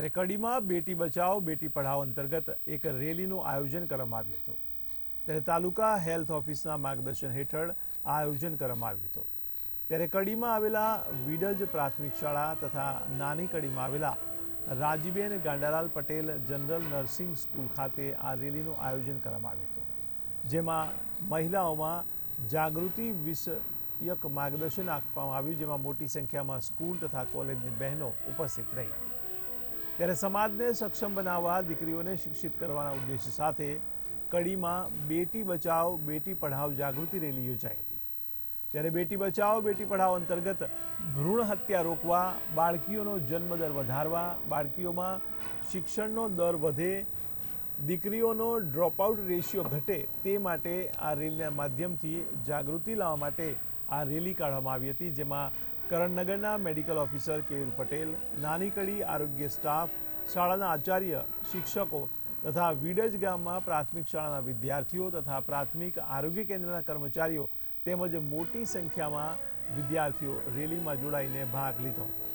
ત્યારે કડીમાં બેટી બચાવો બેટી પઢાઓ અંતર્ગત એક રેલીનું આયોજન કરવામાં આવ્યું હતું। ત્યારે તાલુકા હેલ્થ ઓફિસના માર્ગદર્શન હેઠળ આ આયોજન કરવામાં આવ્યું હતું। ત્યારે કડીમાં આવેલા વિડજ પ્રાથમિક શાળા તથા નાની કડીમાં આવેલા Rajiben Gandalal Patel general nursing school ખાતે આ રેલીનું આયોજન કરવામાં આવ્યું હતું, જેમાં મહિલાઓમાં જાગૃતિ વિષયક માર્ગદર્શન આપવામાં આવ્યું, જેમાં મોટી સંખ્યામાં સ્કૂલ તથા કોલેજની બહેનો ઉપસ્થિત રહી હતી। ત્યારે સમાજને સક્ષમ બનાવવા દીકરીઓને શિક્ષિત કરવાના ઉદ્દેશ્ય સાથે કડીમાં બેટી બચાવો બેટી પઢાઓ જાગૃતિ રેલી યોજાઈ હતી। ત્યારે બેટી બચાવો બેટી પઢાઓ અંતર્ગત ભ્રૂણ હત્યા રોકવા, બાળકીઓનો જન્મદર વધારવા, બાળકીઓમાં શિક્ષણનો દર વધે, દીકરીઓનો ડ્રોપઆઉટ રેશિયો ઘટે તે માટે આ રેલીના માધ્યમથી જાગૃતિ લાવવા માટે આ રેલી કાઢવામાં આવી હતી, જેમાં કરણનગરના મેડિકલ ઓફિસર કેયુર પટેલ, નાની કડી આરોગ્ય સ્ટાફ, શાળાના આચાર્ય, શિક્ષકો તથા વિડજ ગામમાં પ્રાથમિક શાળાના વિદ્યાર્થીઓ તથા પ્રાથમિક આરોગ્ય કેન્દ્રના કર્મચારીઓ તેમજ મોટી સંખ્યામાં વિદ્યાર્થીઓ રેલીમાં જોડાઈને ભાગ લીધો હતો।